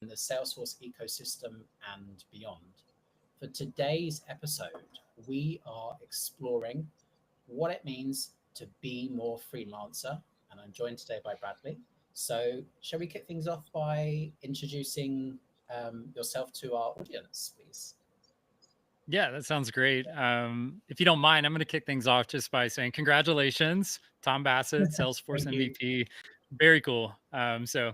the Salesforce ecosystem and beyond. For today's episode, we are exploring what it means to be more freelancer, and I'm joined today by Bradley. So, shall we kick things off by introducing yourself to our audience, please? Yeah, that sounds great. If you don't mind, I'm going to kick things off just by saying congratulations, Tom Bassett, Salesforce Thank you. MVP. Very cool. So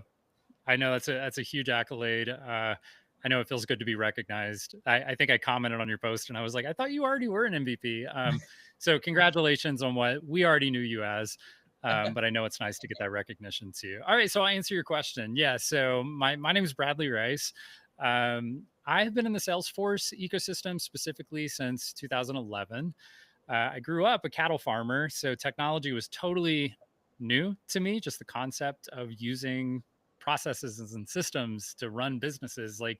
I know that's a huge accolade. I know it feels good to be recognized. I think I commented on your post and I was like, I thought you already were an MVP. So congratulations on what we already knew you as. But I know it's nice to get that recognition too. All right, so I'll answer your question. Yeah, so my name is Bradley Rice. I have been in the Salesforce ecosystem specifically since 2011. I grew up a cattle farmer, so technology was totally new to me. Just the concept of using processes and systems to run businesses. And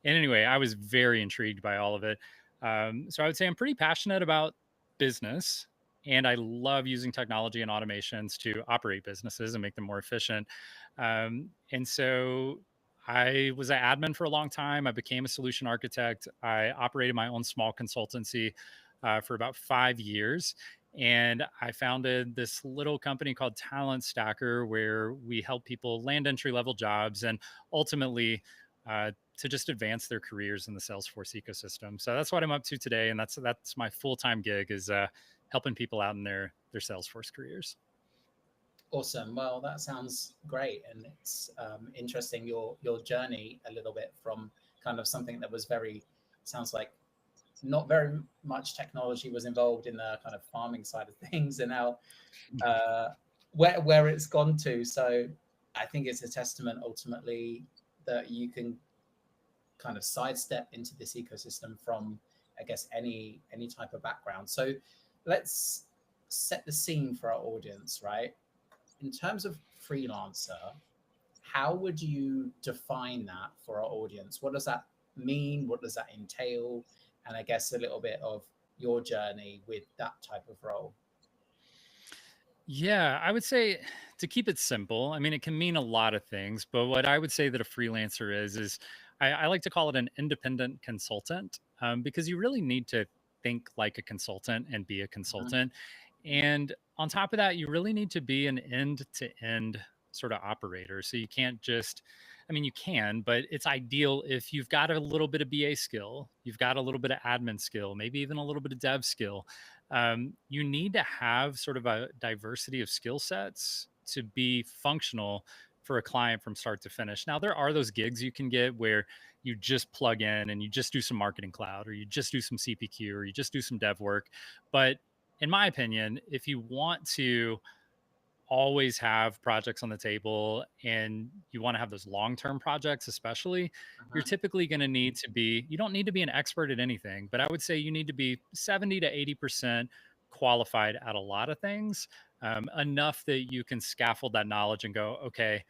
anyway, I was very intrigued by all of it. So I would say I'm pretty passionate about business, and I love using technology and automations to operate businesses and make them more efficient. And so I was an admin for a long time. I became a solution architect. I operated my own small consultancy for about 5 years. And I founded this little company called Talent Stacker, where we help people land entry level jobs and ultimately to just advance their careers in the Salesforce ecosystem. So that's what I'm up to today, and that's my full time gig is helping people out in their Salesforce careers. Awesome. Well, that sounds great, and it's interesting your journey a little bit from kind of something that was very sounds like not very much technology was involved in the kind of farming side of things, and now uh, where it's gone to. So I think it's a testament ultimately that you can kind of sidestep into this ecosystem from, I guess, any type of background. So let's set the scene for our audience, right? In terms of freelancer, how would you define that for our audience? What does that mean? What does that entail? And I guess a little bit of your journey with that type of role. Yeah, I would say to keep it simple, I mean, it can mean a lot of things, but what I would say that a freelancer is I like to call it an independent consultant because you really need to think like a consultant and be a Mhm. consultant. And on top of that, you really need to be an end to end sort of operator. So you can't just, I mean, you can, but it's ideal if you've got a little bit of BA skill, you've got a little bit of admin skill, maybe even a little bit of dev skill. You need to have sort of a diversity of skill sets to be functional for a client from start to finish. Now, there are those gigs you can get where you just plug in and you just do some marketing cloud, or you just do some CPQ, or you just do some dev work. But in my opinion, if you want to always have projects on the table and you want to have those long-term projects especially, you're Mhm. typically going to need to be, you don't need to be an expert at anything, but I would say you need to be 70 to 80% qualified at a lot of things, enough that you can scaffold that knowledge and go, okay,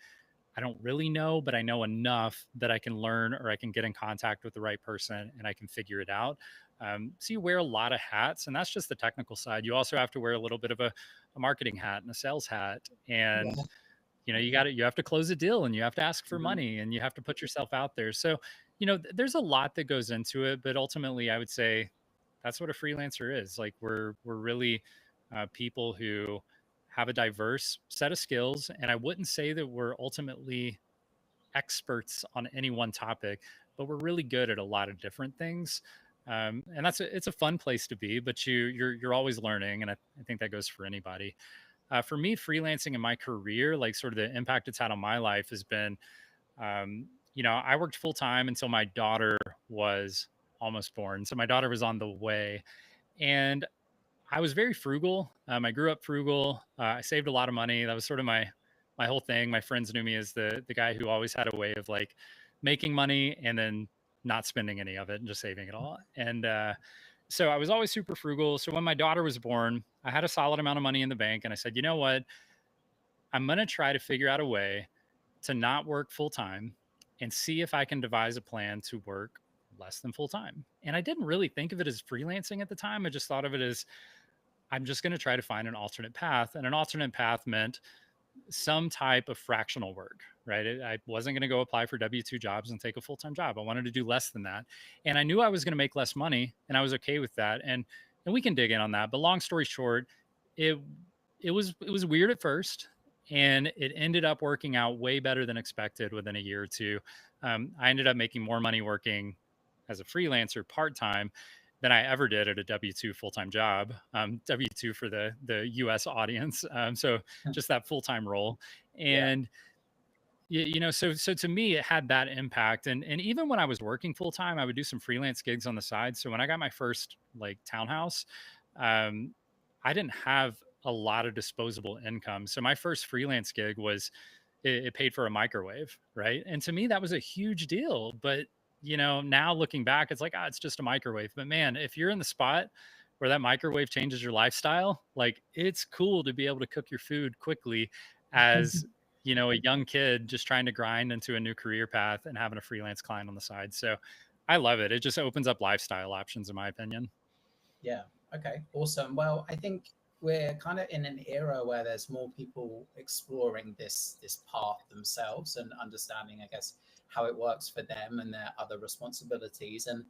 I don't really know, but I know enough that I can learn or I can get in contact with the right person and I can figure it out. So you wear a lot of hats, and that's just the technical side. You also have to wear a little bit of a marketing hat and a sales hat, and Yeah. you have to close a deal, and you have to ask for Mhm. money, and you have to put yourself out there. So there's a lot that goes into it, but ultimately, I would say that's what a freelancer is. Like we're really people who have a diverse set of skills, and I wouldn't say that we're ultimately experts on any one topic, but we're really good at a lot of different things. And it's a fun place to be, but you're always learning, and I think that goes for anybody. For me, freelancing in my career, like sort of the impact it's had on my life has been, I worked full time until my daughter was almost born. So my daughter was on the way, and I was very frugal. I grew up frugal. I saved a lot of money. That was sort of my whole thing. My friends knew me as the guy who always had a way of like making money and then not spending any of it and just saving it all. And so I was always super frugal. So when my daughter was born, I had a solid amount of money in the bank, and I said, you know what? I'm gonna try to figure out a way to not work full time and see if I can devise a plan to work less than full time. And I didn't really think of it as freelancing at the time. I just thought of it as I'm just going to try to find an alternate path. And an alternate path meant some type of fractional work. right? I wasn't going to go apply for W-2 jobs and take a full-time job. I wanted to do less than that. And I knew I was going to make less money, and I was okay with that. And we can dig in on that, but long story short, it it was weird at first, and it ended up working out way better than expected within a year or two. I ended up making more money working as a freelancer part-time than I ever did at a W-2 full-time job. W-2 for the US audience. So just that full-time role. Yeah. And so to me, it had that impact. And even when I was working full time, I would do some freelance gigs on the side. So when I got my first like townhouse, um, I didn't have a lot of disposable income. So my first freelance gig was it paid for a microwave, right? And to me, that was a huge deal. But now looking back, it's like, it's just a microwave. But man, if you're in the spot where that microwave changes your lifestyle, like it's cool to be able to cook your food quickly as a young kid just trying to grind into a new career path and having a freelance client on the side. So I love it. It just opens up lifestyle options, in my opinion. Yeah. Okay. Awesome. Well, I think we're kind of in an era where there's more people exploring this path themselves and understanding, I guess, how it works for them and their other responsibilities. And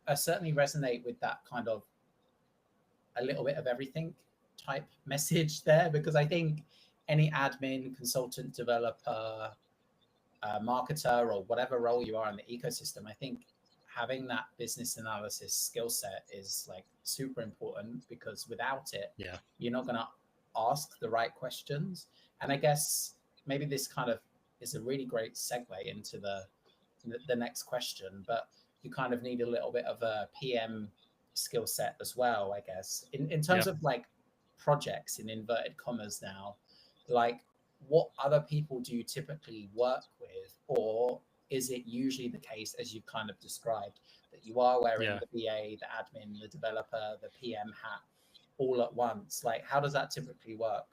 I certainly resonate with that kind of a little bit of everything type message there, because I think any admin, consultant, developer, marketer, or whatever role you are in the ecosystem, I think having that business analysis skill set is like super important, because without it, Yeah. you're not going to ask the right questions. And I guess maybe this kind of is a really great segue into the next question, but you kind of need a little bit of a PM skill set as well, I guess, in terms Yep. of like projects in inverted commas now, like what other people do you typically work with, or is it usually the case, as you kind of described, that you are wearing Yeah. the BA, the admin, the developer, the PM hat all at once? Like, how does that typically work?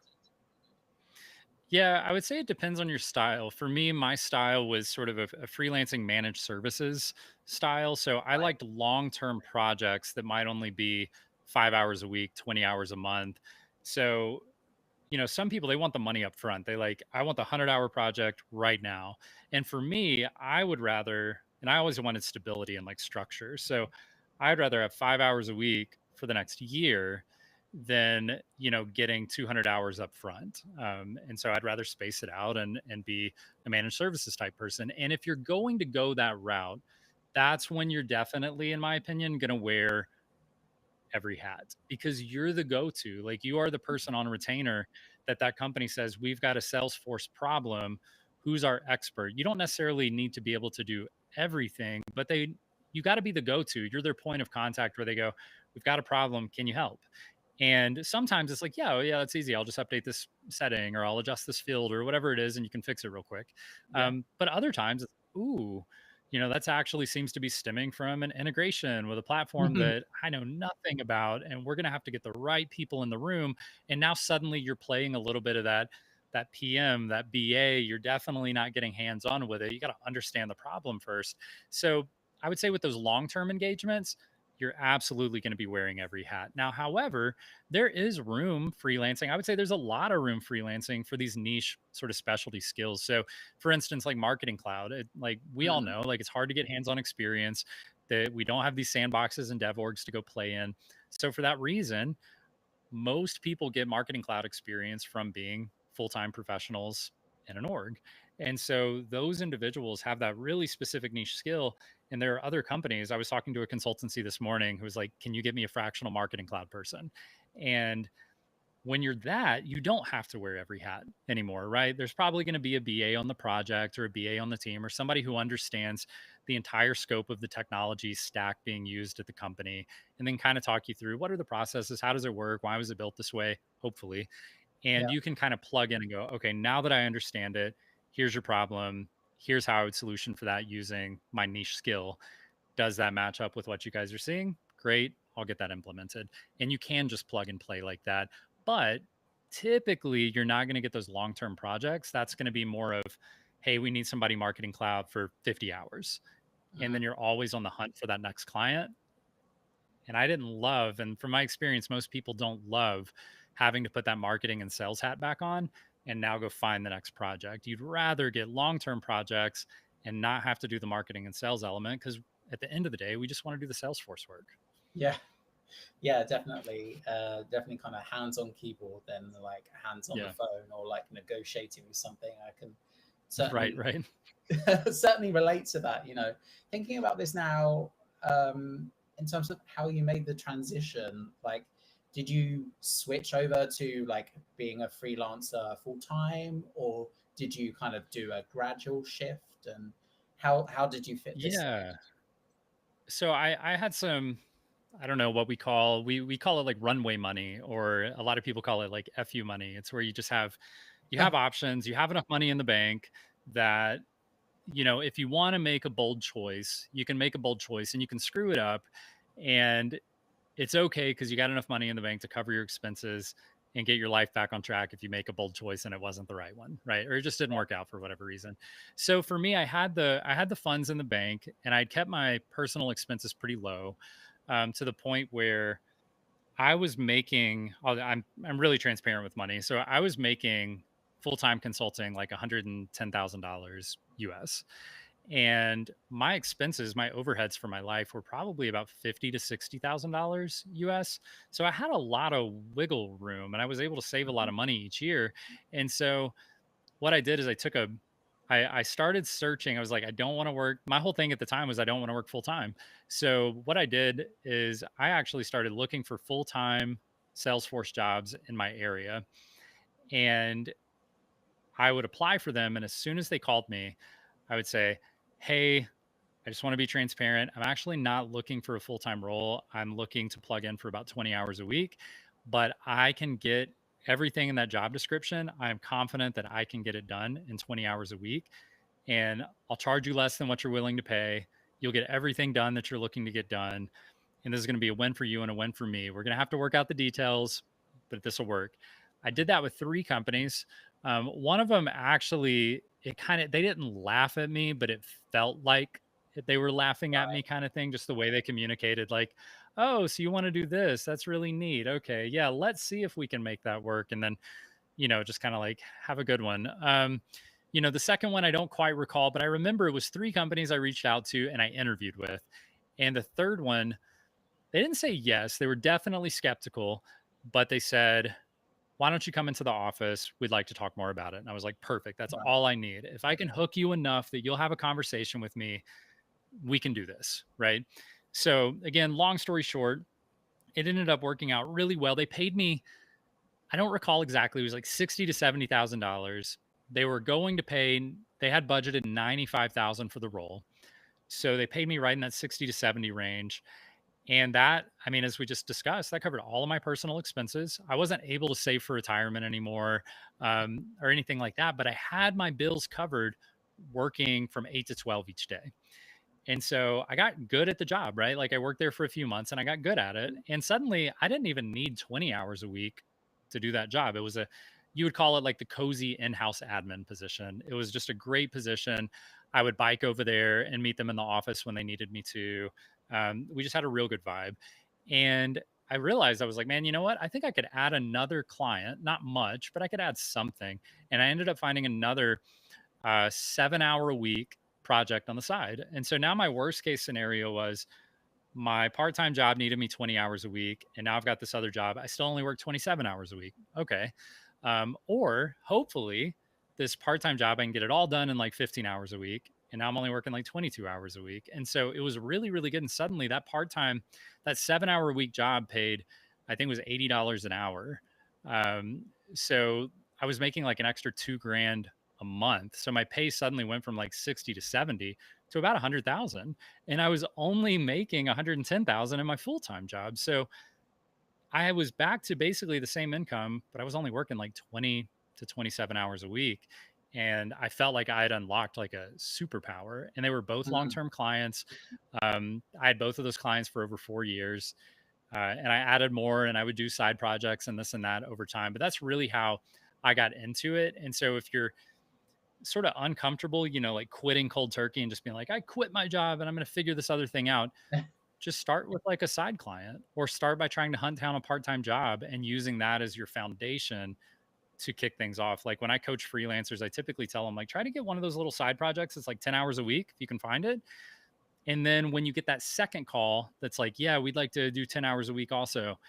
Yeah, I would say it depends on your style. For me, my style was sort of a freelancing managed services style. So I Right. liked long term projects that might only be 5 hours a week, 20 hours a month. So some people, they want the money up front. They like, I want the 100-hour project right now. And for me, I would rather, and I always wanted stability and like structure. So I'd rather have 5 hours a week for the next year than, getting 200 hours up front. And so I'd rather space it out and be a managed services type person. And if you're going to go that route, that's when you're definitely, in my opinion, going to wear every hat, because you're the go-to. Like, you are the person on retainer that company says, we've got a Salesforce problem, who's our expert. You don't necessarily need to be able to do everything, but you got to be the go-to. You're their point of contact where they go, we've got a problem, can you help? And sometimes it's like, yeah, oh, yeah, that's easy. I'll just update this setting, or I'll adjust this field, or whatever it is, and you can fix it real quick. Yeah. But other times, it's, ooh, that's actually seems to be stemming from an integration with a platform that I know nothing about, and we're going to have to get the right people in the room. And now suddenly you're playing a little bit of that PM, that BA. You're definitely not getting hands on with it. You got to understand the problem first. So I would say with those long term engagements, you're absolutely going to be wearing every hat. Now, however, there is room freelancing. I would say there's a lot of room freelancing for these niche sort of specialty skills. So, for instance, like marketing cloud, like we all Mm, know, like it's hard to get hands-on experience. That we don't have these sandboxes and dev orgs to go play in. So, for that reason, most people get marketing cloud experience from being full-time professionals in an org. And so those individuals have that really specific niche skill. And there are other companies. I was talking to a consultancy this morning who was like, can you get me a fractional marketing cloud person? And when you're that, you don't have to wear every hat anymore, right? There's probably going to be a BA on the project, or a BA on the team, or somebody who understands the entire scope of the technology stack being used at the company, and then kind of talk you through, what are the processes, how does it work, why was it built this way, hopefully. And yeah. you can kind of plug in and go, okay, now that I understand it, here's your problem. Here's how I would solution for that using my niche skill. Does that match up with what you guys are seeing? Great. I'll get that implemented. And you can just plug and play like that. But typically, you're not going to get those long term projects. That's going to be more of, hey, we need somebody marketing cloud for 50 hours. And Mhm. then you're always on the hunt for that next client. And I didn't love, and from my experience, most people don't love having to put that marketing and sales hat back on, and now go find the next project. You'd rather get long-term projects and not have to do the marketing and sales element, because at the end of the day, we just want to do the Salesforce work. Yeah. Yeah, definitely. Definitely kind of hands on keyboard than like hands on the Yeah. phone or like negotiating with something. I can Right, certainly right. certainly relate to that. Thinking about this now, in terms of how you made the transition, like, did you switch over to like being a freelancer full time, or did you kind of do a gradual shift? And how did you fit this in? Yeah. So I had some, I don't know what we call it like runway money, or a lot of people call it like FU money. It's where you have options, you have enough money in the bank that, if you want to make a bold choice, you can make a bold choice and you can screw it up, and it's okay because you got enough money in the bank to cover your expenses and get your life back on track if you make a bold choice and it wasn't the right one, right? Or it just didn't work out for whatever reason. So for me, I had the funds in the bank, and I'd kept my personal expenses pretty low, to the point where I was making. I'm really transparent with money, so I was making full time consulting like $110,000 US, and my expenses, my overheads for my life were probably about $50 to $60,000 US. So I had a lot of wiggle room, and I was able to save a lot of money each year. And so what I did is I started searching. I was like, I don't want to work. My whole thing at the time was I don't want to work full time. So what I did is I actually started looking for full time Salesforce jobs in my area, and I would apply for them. And as soon as they called me, I would say, hey, I just want to be transparent. I'm actually not looking for a full time role. I'm looking to plug in for about 20 hours a week, but I can get everything in that job description. I'm confident that I can get it done in 20 hours a week, and I'll charge you less than what you're willing to pay. You'll get everything done that you're looking to get done. And this is going to be a win for you and a win for me. We're going to have to work out the details, but this will work. I did that with 3 companies. One of them actually, they didn't laugh at me, but it felt like they were laughing at me, kind of thing, just the way they communicated. Like, oh, so you want to do this? That's really neat. Okay. Yeah. Let's see if we can make that work. And then, just kind of like have a good one. The second one I don't quite recall, but I remember it was 3 companies I reached out to and I interviewed with. And the third one, they didn't say yes. They were definitely skeptical, but they said, why don't you come into the office? We'd like to talk more about it. And I was like, perfect. That's Right. all I need. If I can hook you enough that you'll have a conversation with me, we can do this. Right. So, again, long story short, it ended up working out really well. They paid me, I don't recall exactly, it was like $60 to $70,000. They were going to pay, they had budgeted 95,000 for the role. So they paid me right in that 60 to 70 range. And that, I mean, as we just discussed, that covered all of my personal expenses. I wasn't able to save for retirement anymore, or anything like that, but I had my bills covered working from 8 to 12 each day. And so I got good at the job, right? Like I worked there for a few months and I got good at it. And suddenly I didn't even need 20 hours a week to do that job. It was you would call it like the cozy in house admin position. It was just a great position. I would bike over there and meet them in the office when they needed me to. We just had a real good vibe. And I realized, I was like, man, you know what? I think I could add another client, not much, but I could add something. And I ended up finding another 7 hour a week project on the side. And so now my worst case scenario was my part time job needed me 20 hours a week. And now I've got this other job. I still only work 27 hours a week. Okay. Or hopefully, this part time job, I can get it all done in like 15 hours a week. And now I'm only working like 22 hours a week. And so it was really, really good. And suddenly that 7 hour a week job paid, I think it was $80 an hour. So I was making like an extra 2 grand a month. So my pay suddenly went from like 60 to 70 to about 100,000. And I was only making 110,000 in my full-time job. So I was back to basically the same income, but I was only working like 20 to 27 hours a week. And I felt like I had unlocked like a superpower. And they were both long Mm. term clients. I had both of those clients for over 4 years. And I added more, and I would do side projects and this and that over time. But that's really how I got into it. And so if you're sort of uncomfortable, like quitting cold turkey and just being like, I quit my job and I'm going to figure this other thing out, just start with like a side client, or start by trying to hunt down a part-time job and using that as your foundation to kick things off. Like when I coach freelancers, I typically tell them like, try to get one of those little side projects. It's like 10 hours a week if you can find it. And then when you get that second call, that's like, yeah, we'd like to do 10 hours a week also.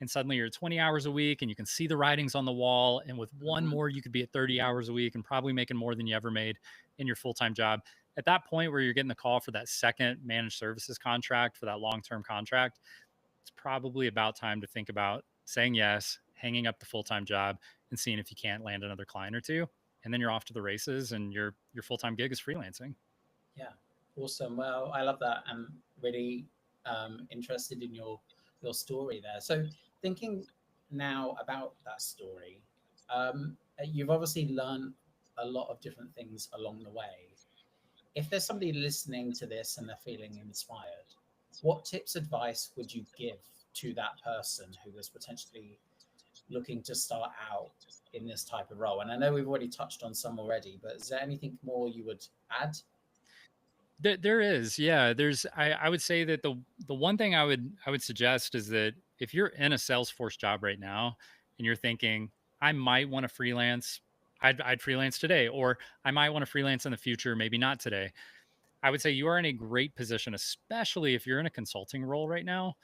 And suddenly you're at 20 hours a week and you can see the writings on the wall. And with one Mhm. more, you could be at 30 hours a week and probably making more than you ever made in your full-time job. At that point where you're getting the call for that second managed services contract, for that long-term contract, it's probably about time to think about saying yes, hanging up the full-time job, and seeing if you can't land another client or two. And then you're off to the races and your full-time gig is freelancing. Yeah, awesome. Well, I love that. I'm really interested in your story there. So, thinking now about that story, you've obviously learned a lot of different things along the way. If there's somebody listening to this and they're feeling inspired, what tips, advice would you give to that person who was potentially looking to start out in this type of role? And I know we've already touched on some already, but is there anything more you would add? There is, yeah. I would say that the one thing I would suggest is that if you're in a Salesforce job right now and you're thinking, I might want to freelance, I'd freelance today, or I might want to freelance in the future, maybe not today. I would say you are in a great position, especially if you're in a consulting role right now.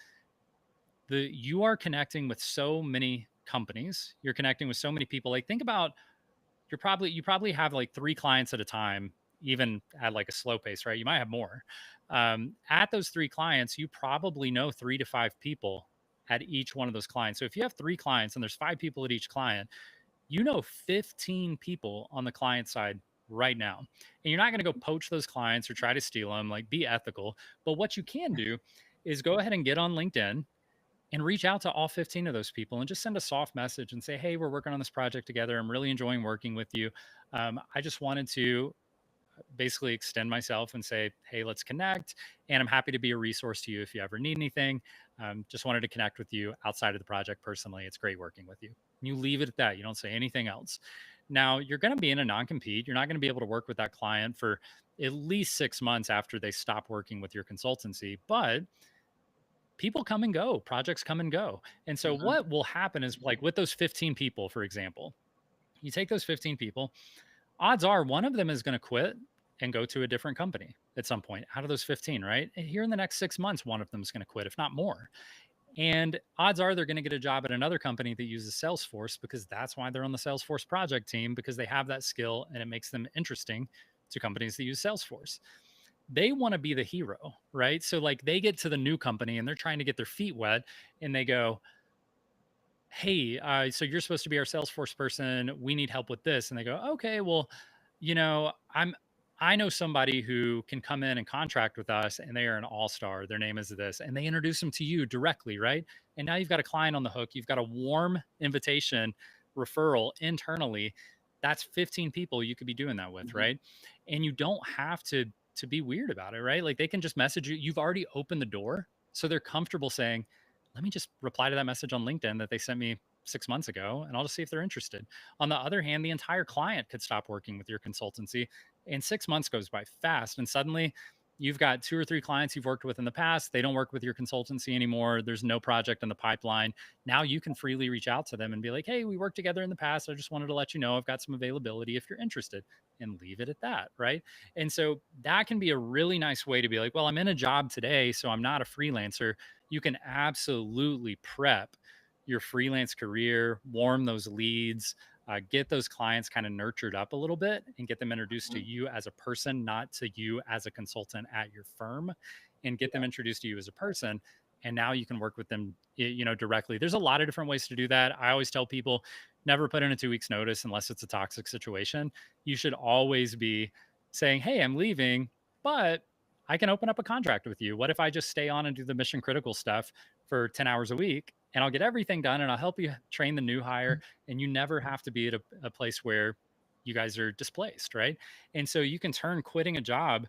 You are connecting with so many companies, you're connecting with so many people. Like think about you probably have like 3 clients at a time, even at like a slow pace, right? You might have more. At those 3 clients, you probably know 3 to 5 people at each one of those clients. So if you have 3 clients and there's 5 people at each client, you know 15 people on the client side right now. And you're not going to go poach those clients or try to steal them, like be ethical. But what you can do is go ahead and get on LinkedIn and reach out to all 15 of those people and just send a soft message and say, hey, we're working on this project together. I'm really enjoying working with you. I just wanted to basically extend myself and say, hey, let's connect. And I'm happy to be a resource to you if you ever need anything. Just wanted to connect with you outside of the project personally. It's great working with you. And you leave it at that. You don't say anything else. Now, you're going to be in a non compete. You're not going to be able to work with that client for at least 6 months after they stop working with your consultancy. But people come and go, projects come and go. And so Mhm. what will happen is like with those 15 people, for example, you take those 15 people, odds are one of them is going to quit and go to a different company at some point out of those 15, right? And here in the next 6 months, one of them is going to quit, if not more. And odds are they're going to get a job at another company that uses Salesforce because that's why they're on the Salesforce project team, because they have that skill and it makes them interesting to companies that use Salesforce. They want to be the hero, right? So like they get to the new company and they're trying to get their feet wet and they go, hey, so you're supposed to be our Salesforce person. We need help with this. And they go, okay, well, you know, I know somebody who can come in and contract with us and they are an all-star. Their name is this. And they introduce them to you directly, right? And now you've got a client on the hook. You've got a warm invitation referral internally. That's 15 people you could be doing that with, Mhm. right? And you don't have to be weird about it, right? Like they can just message you. You've already opened the door. So they're comfortable saying, let me just reply to that message on LinkedIn that they sent me 6 months ago, and I'll just see if they're interested. On the other hand, the entire client could stop working with your consultancy, and 6 months goes by fast. And suddenly, you've got 2 or 3 clients you've worked with in the past. They don't work with your consultancy anymore. There's no project in the pipeline. Now you can freely reach out to them and be like, hey, we worked together in the past. I just wanted to let you know I've got some availability if you're interested, and leave it at that. Right. And so that can be a really nice way to be like, well, I'm in a job today, so I'm not a freelancer. You can absolutely prep your freelance career, warm those leads, get those clients kind of nurtured up a little bit and get them introduced to Mhm. you as a person, not to you as a consultant at your firm, and get them Yeah. introduced to you as a person. And now you can work with them, directly. There's a lot of different ways to do that. I always tell people never put in a 2 weeks notice unless it's a toxic situation. You should always be saying, hey, I'm leaving, but I can open up a contract with you. What if I just stay on and do the mission critical stuff for 10 hours a week and I'll get everything done and I'll help you train the new hire and you never have to be at a place where you guys are displaced, right? And so you can turn quitting a job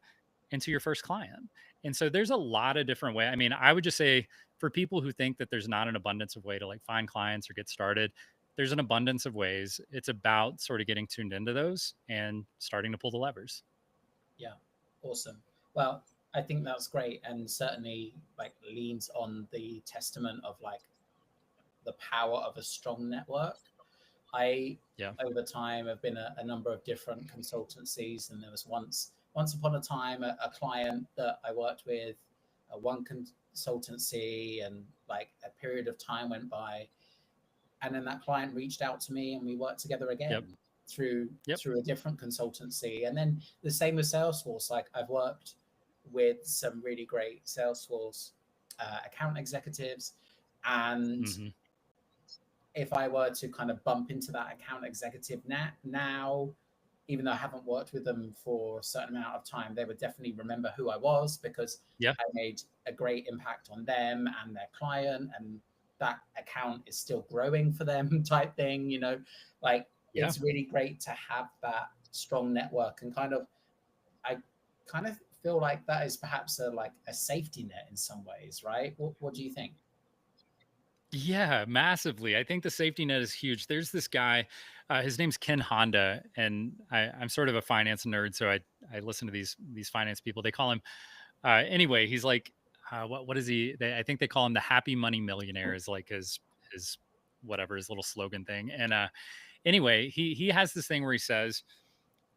into your first client. And so there's a lot of different ways. I mean, I would just say for people who think that there's not an abundance of way to like find clients or get started, there's an abundance of ways. It's about sort of getting tuned into those and starting to pull the levers. Yeah, awesome. Well, I think that's great, and certainly like leans on the testament of like the power of a strong network. I, Yeah. over time, have been a number of different consultancies, and there was once upon a time a client that I worked with, one consultancy, and like a period of time went by, and then that client reached out to me, and we worked together Yep. again through Yep. through a different consultancy. And then the same with Salesforce. Like I've worked with some really great Salesforce account executives, and Hmm. if I were to kind of bump into that account executive now, even though I haven't worked with them for a certain amount of time, they would definitely remember who I was, because Yeah. I made a great impact on them and their client, and that account is still growing for them type thing, like Yeah. it's really great to have that strong network. And I kind of feel like that is perhaps a safety net in some ways, right? What do you think? Yeah, massively. I think the safety net is huge. There's this guy, his name's Ken Honda, and I'm sort of a finance nerd, so I listen to these finance people. They call him anyway. He's like, what is he? I think they call him the Happy Money Millionaire. Is like his whatever his little slogan thing. And anyway, he has this thing where he says,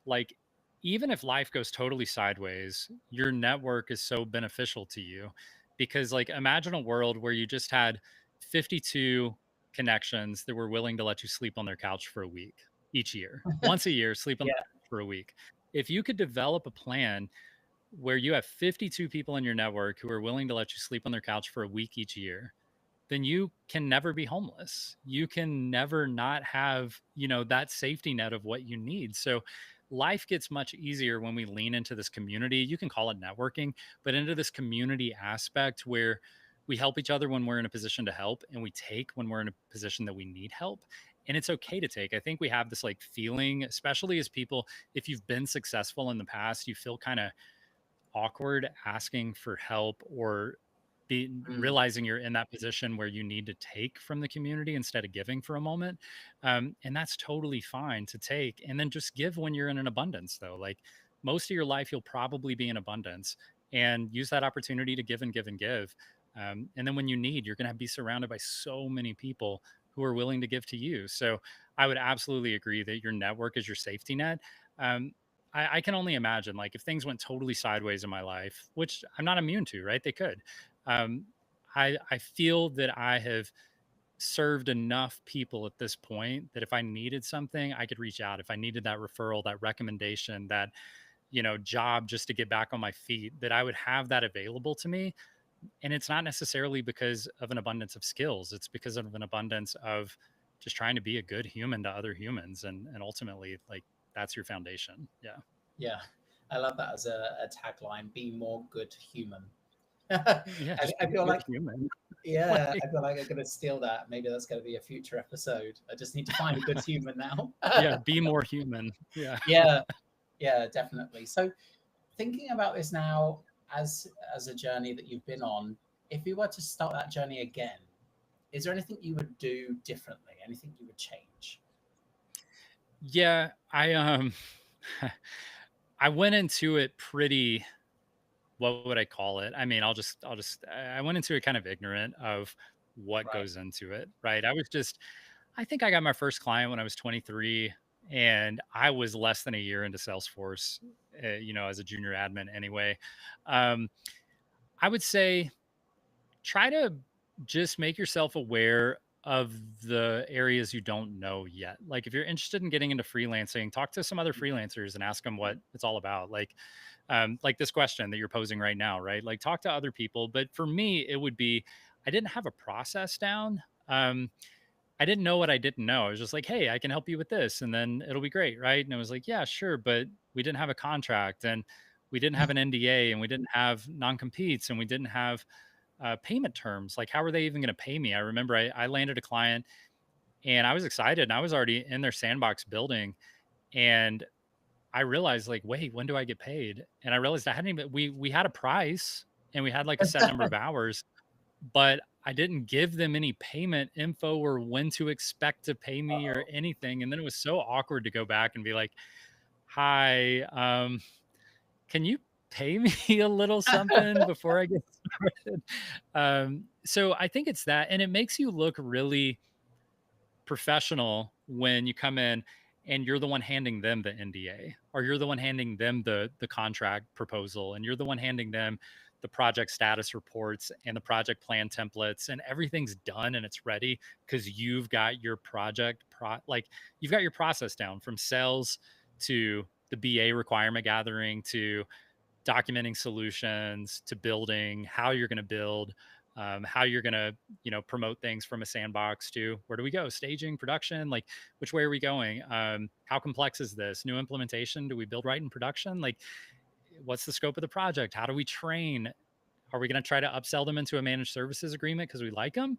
like, even if life goes totally sideways, your network is so beneficial to you, because like imagine a world where you just had 52 connections that were willing to let you sleep on their couch for a week each year. Once a year, sleep on Yeah. the couch for a week. If you could develop a plan where you have 52 people in your network who are willing to let you sleep on their couch for a week each year, then you can never be homeless. You can never not have, that safety net of what you need. So life gets much easier when we lean into this community. You can call it networking, but into this community aspect where we help each other when we're in a position to help, and we take when we're in a position that we need help. And it's okay to take. I think we have this like feeling, especially as people, if you've been successful in the past, you feel kind of awkward asking for help, or be Mm, realizing you're in that position where you need to take from the community instead of giving for a moment. And that's totally fine to take, and then just give when you're in an abundance, though. Like most of your life you'll probably be in abundance, and use that opportunity to give and give and give. And then when you need, you're going to be surrounded by so many people who are willing to give to you. So I would absolutely agree that your network is your safety net. um, I can only imagine, like, if things went totally sideways in my life, which I'm not immune to, right? They could. Um, I feel that I have served enough people at this point that if I needed something, I could reach out. If I needed that referral, that recommendation, that job just to get back on my feet, that I would have that available to me. And it's not necessarily because of an abundance of skills; it's because of an abundance of just trying to be a good human to other humans, and ultimately, like, that's your foundation. Yeah. yeah, I love that as a tagline. Be more good human. I, Yeah, just I be a feel good like, human. yeah, Like, I feel like I'm gonna steal that. Maybe that's gonna be a future episode. I just need to find a good human now. yeah, be more human. Yeah. Yeah, yeah, definitely. So thinking about this now, as a journey that you've been on, if you were to start that journey again, is there anything you would do differently? Anything you would change? Yeah, I went into it pretty, what would I call it? I mean, I went into it kind of ignorant of what Right. goes into it, right? I think I got my first client when I was 23, and I was less than a year into Salesforce, as a junior admin anyway. Um, I would say try to just make yourself aware of the areas you don't know yet. Like if you're interested in getting into freelancing, talk to some other freelancers and ask them what it's all about. Like this question that you're posing right now, right? Like talk to other people. But for me, it would be, I didn't have a process down. I didn't know what I didn't know. I was just like, hey, I can help you with this, and then it'll be great, right? And I was like, yeah, sure, but we didn't have a contract, and we didn't have an NDA, and we didn't have non competes, and we didn't have payment terms. Like, how are they even going to pay me? I remember I landed a client, and I was excited, and I was already in their sandbox building, and I realized, like, wait, when do I get paid? And I realized I hadn't even, we had a price, and we had like a set number of hours, but I didn't give them any payment info or when to expect to pay me or Uh-oh. anything. And then it was so awkward to go back and be like, hi, can you pay me a little something before I get started? So I think it's that. And it makes you look really professional when you come in and you're the one handing them the NDA, or you're the one handing them the contract proposal, and you're the one handing them the project status reports and the project plan templates, and everything's done and it's ready because you've got your like you've got your process down from sales to the BA requirement gathering to documenting solutions to building how you're going to build, how you're going to promote things from a sandbox to where do we go, staging, production, like which way are we going, how complex is this new implementation, do we build right in production, like what's the scope of the project, how do we train, are we going to try to upsell them into a managed services agreement because we like them,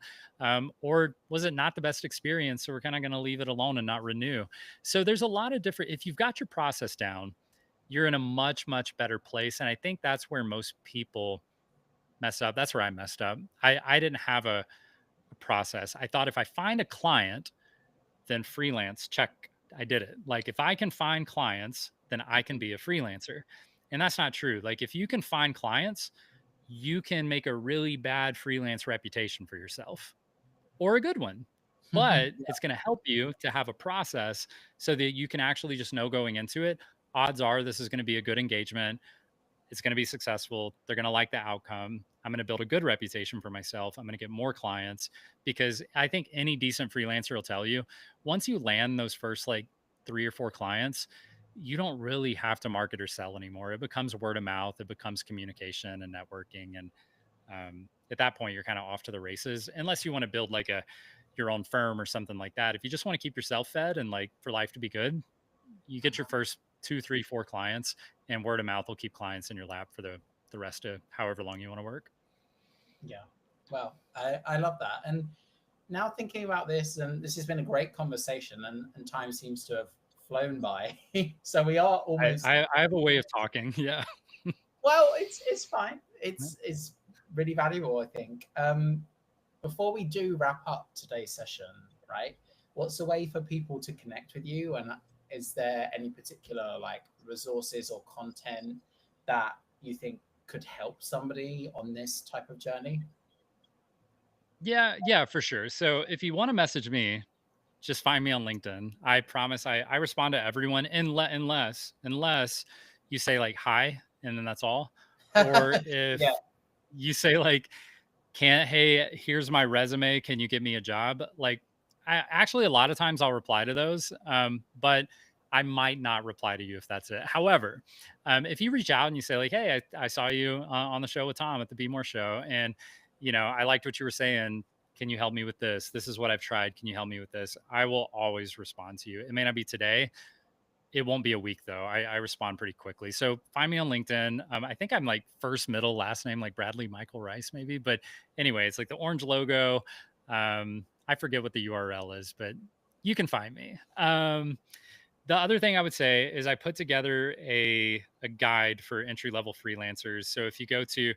or was it not the best experience, so we're kind of going to leave it alone and not renew. So there's a lot of different, if you've got your process down, you're in a much, much better place. And I think that's where most people mess up. That's where I messed up. I didn't have a process. I thought if I find a client, then freelance, check, I did it. Like if I can find clients, then I can be a freelancer. And that's not true. Like if you can find clients, you can make a really bad freelance reputation for yourself or a good one. But Yeah. it's going to help you to have a process so that you can actually just know going into it, odds are this is going to be a good engagement. It's going to be successful. They're going to like the outcome. I'm going to build a good reputation for myself. I'm going to get more clients because I think any decent freelancer will tell you once you land those first like 3 or 4 clients, you don't really have to market or sell anymore. It becomes word of mouth, it becomes communication and networking. And at that point, you're kind of off to the races, unless you want to build like your own firm or something like that. If you just want to keep yourself fed and like for life to be good, you get your first 2, 3, 4 clients, and word of mouth will keep clients in your lap for the rest of however long you want to work. Yeah. Well, I love that. And now thinking about this, and this has been a great conversation, and time seems to have flown by. So we are almost. I have a way of talking. Yeah. Well, it's fine. It's really valuable, I think. Before we do wrap up today's session, right? What's a way for people to connect with you? And is there any particular like resources or content that you think could help somebody on this type of journey? Yeah, for sure. So if you want to message me, just find me on LinkedIn. I promise I respond to everyone unless you say like hi and then that's all. Or Yeah. if you say like can't, hey, here's my resume, can you get me a job? Like I actually a lot of times I'll reply to those. But I might not reply to you if that's it. However, if you reach out and you say like, hey, I saw you on the show with Tom at the Be More show, and I liked what you were saying, can you help me with this? This is what I've tried. Can you help me with this? I will always respond to you. It may not be today. It won't be a week though. I respond pretty quickly. So find me on LinkedIn. I think I'm like first, middle, last name, like Bradley Michael Rice, maybe. But anyway, it's like the orange logo. I forget what the URL is, but you can find me. The other thing I would say is I put together a guide for entry level freelancers. So if you go to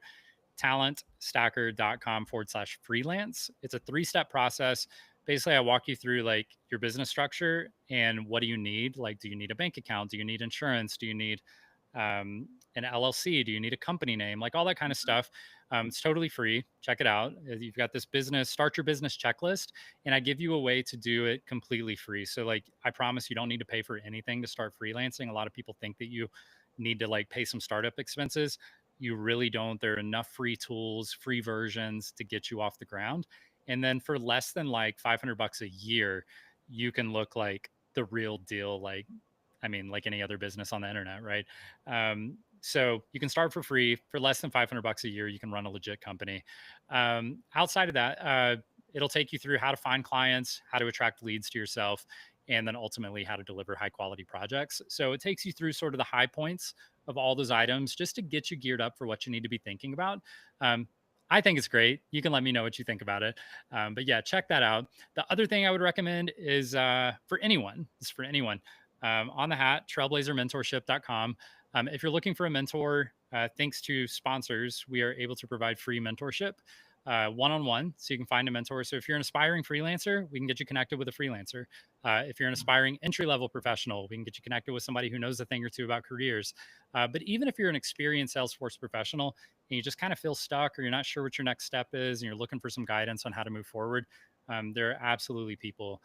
talentstacker.com/freelance. It's a 3-step process. Basically, I walk you through like your business structure and what do you need? Like, do you need a bank account? Do you need insurance? Do you need an LLC? Do you need a company name? Like all that kind of stuff. It's totally free. Check it out. You've got this start your business checklist, and I give you a way to do it completely free. So, like, I promise you don't need to pay for anything to start freelancing. A lot of people think that you need to like pay some startup expenses. You really don't. There are enough free tools, free versions to get you off the ground. And then for less than like $500 a year, you can look like the real deal. Like, I mean, like any other business on the internet, right? So you can start for free for less than $500 a year. You can run a legit company. Outside of that, it'll take you through how to find clients, how to attract leads to yourself, and then ultimately how to deliver high quality projects. So it takes you through sort of the high points of all those items just to get you geared up for what you need to be thinking about. Um, I think it's great. You can let me know what you think about it. But yeah, check that out. The other thing I would recommend is for anyone, this is for anyone, on the hat, trailblazermentorship.com. If you're looking for a mentor, thanks to sponsors, we are able to provide free mentorship one-on-one, so you can find a mentor. So if you're an aspiring freelancer, we can get you connected with a freelancer. If you're an aspiring entry-level professional, we can get you connected with somebody who knows a thing or two about careers. But even if you're an experienced Salesforce professional and you just kind of feel stuck or you're not sure what your next step is and you're looking for some guidance on how to move forward, there are absolutely people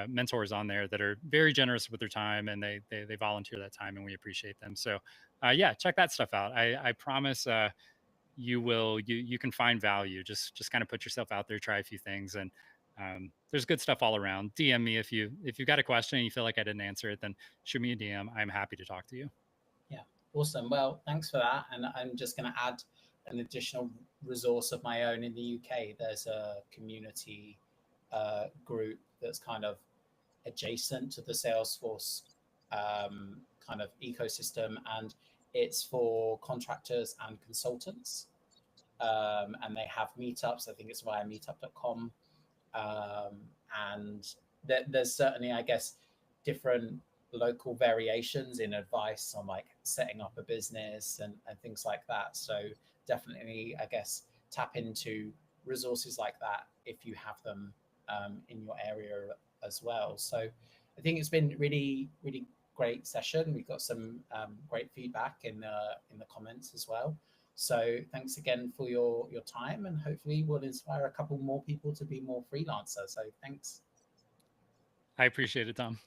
mentors on there that are very generous with their time, and they volunteer that time, and we appreciate them. So yeah, check that stuff out. I promise you can find value. Just kind of put yourself out there, try a few things, and there's good stuff all around. DM me if you've got a question and you feel like I didn't answer it, then shoot me a DM. I'm happy to talk to you. Yeah, awesome. Well, thanks for that. And I'm just going to add an additional resource of my own in the UK. There's a community group that's kind of adjacent to the Salesforce kind of ecosystem, and it's for contractors and consultants. And they have meetups. I think it's via meetup.com. And there's certainly, I guess, different local variations in advice on like setting up a business and things like that. So definitely, I guess, tap into resources like that if you have them in your area as well. So I think it's been really, really great session. We got some great feedback in the comments as well. So thanks again for your time, and hopefully we'll inspire a couple more people to be more freelancer. So thanks. I appreciate it, Tom.